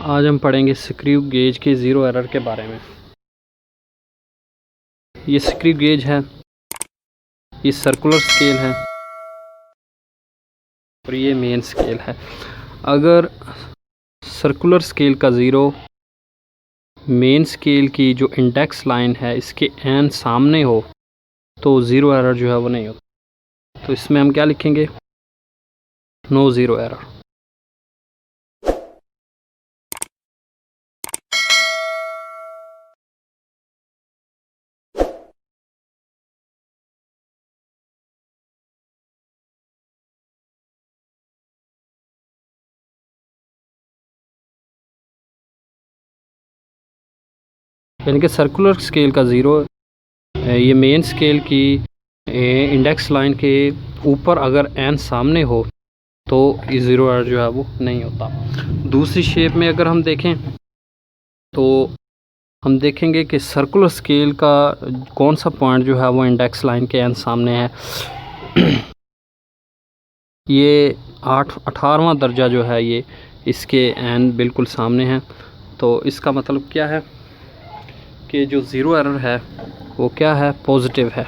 आज हम पढ़ेंगे स्क्रू गेज के ज़ीरो एरर के बारे में। ये स्क्रू गेज है, ये सर्कुलर स्केल है और ये मेन स्केल है। अगर सर्कुलर स्केल का ज़ीरो मेन स्केल की जो इंडेक्स लाइन है इसके एन सामने हो तो ज़ीरो एरर जो है वो नहीं होता। तो इसमें हम क्या लिखेंगे? No zero error. यानी कि सर्कुलर स्केल का ज़ीरो ये मेन स्केल की इंडेक्स लाइन के ऊपर अगर एन सामने हो तो ये ज़ीरो एरर जो है वो नहीं होता। दूसरी शेप में अगर हम देखें तो हम देखेंगे कि सर्कुलर स्केल का कौन सा पॉइंट जो है वो इंडेक्स लाइन के एन सामने है। ये 18वां दर्जा जो है ये इसके एन बिल्कुल सामने है। तो इसका मतलब क्या है कि जो ज़ीरो एरर है वो क्या है? पॉजिटिव है।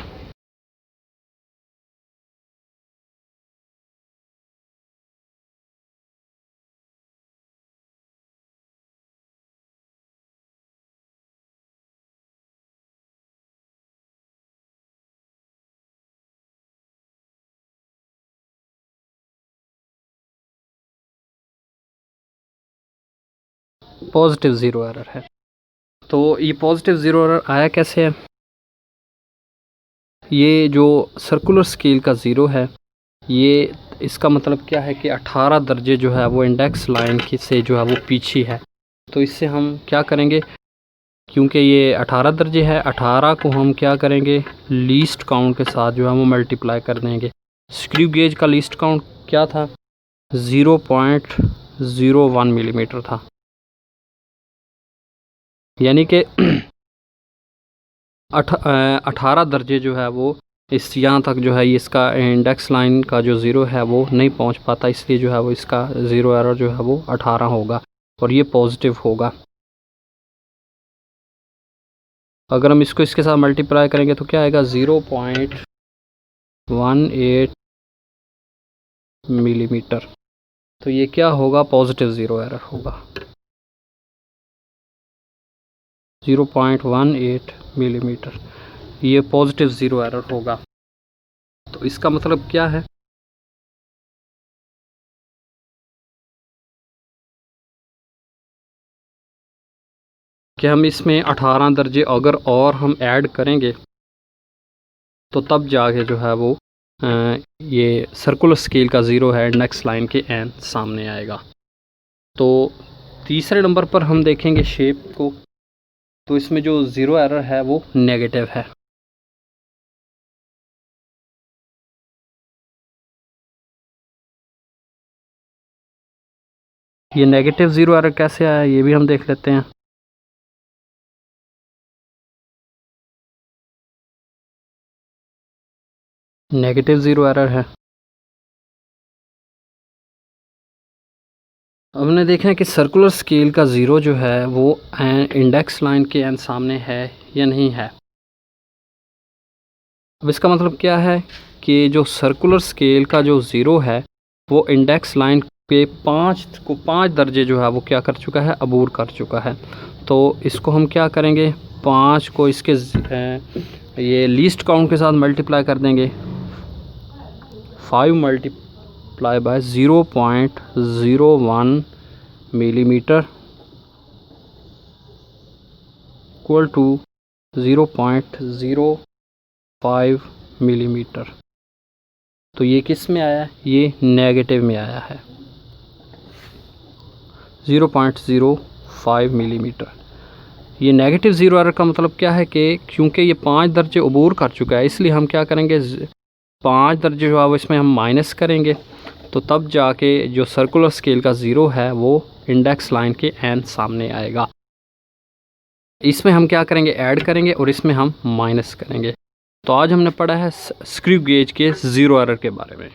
पॉजिटिव ज़ीरो एरर है। तो ये पॉजिटिव ज़ीरो एरर आया कैसे है? ये जो सर्कुलर स्केल का ज़ीरो है ये इसका मतलब क्या है कि 18 दर्जे जो है वो इंडेक्स लाइन की से जो है वो पीछे है। तो इससे हम क्या करेंगे? क्योंकि ये 18 दर्जे है, 18 को हम क्या करेंगे? लीस्ट काउंट के साथ जो है वो मल्टीप्लाई कर देंगे। स्क्रू गेज का लीस्ट काउंट क्या था? 0.01 मिलीमीटर था। यानी कि 18 दर्जे जो है वो इस यहाँ तक जो है इसका इंडेक्स लाइन का जो ज़ीरो है वो नहीं पहुँच पाता, इसलिए जो है वो इसका ज़ीरो एरर जो है वो 18 होगा और ये पॉजिटिव होगा। अगर हम इसको इसके साथ मल्टीप्लाई करेंगे तो क्या आएगा? 0.18 मिलीमीटर। तो ये क्या होगा? पॉजिटिव ज़ीरो एरर होगा। 0.18 मिलीमीटर ये पॉजिटिव ज़ीरो एरर होगा। तो इसका मतलब क्या है? कि हम इसमें 18 दर्जे अगर और हम ऐड करेंगे तो तब जाके जो है वो ये सर्कुलर स्केल का ज़ीरो है इंडेक्स लाइन के एन सामने आएगा। तो तीसरे नंबर पर हम देखेंगे शेप को, तो इसमें जो ज़ीरो एरर है वो नेगेटिव है। ये नेगेटिव ज़ीरो एरर कैसे आया ये भी हम देख लेते हैं। नेगेटिव ज़ीरो एरर है। हमने देखा है कि सर्कुलर स्केल का ज़ीरो जो है वो इंडेक्स लाइन के एन सामने है या नहीं है। अब इसका मतलब क्या है कि जो सर्कुलर स्केल का जो ज़ीरो है वो इंडेक्स लाइन पे 5 दर्जे जो है वो क्या कर चुका है? अबूर कर चुका है। तो इसको हम क्या करेंगे? 5 को इसके ये लीस्ट काउंट के साथ मल्टीप्लाई कर देंगे। 5 multiply by 0.01 millimetre equal to 0.05 millimetre. तो ये किस में आया है? ये नेगेटिव में आया है। 0.05 मिलीमीटर। ये नेगेटिव ज़ीरो एरर का मतलब क्या है कि क्योंकि ये 5 दर्जे अबूर कर चुका है इसलिए हम क्या करेंगे? 5 दर्जे जो है वो इसमें हम माइनस करेंगे तो तब जाके जो सर्कुलर स्केल का ज़ीरो है वो इंडेक्स लाइन के एन सामने आएगा। इसमें हम क्या करेंगे? ऐड करेंगे और इसमें हम माइनस करेंगे। तो आज हमने पढ़ा है स्क्रू गेज के ज़ीरो एरर के बारे में।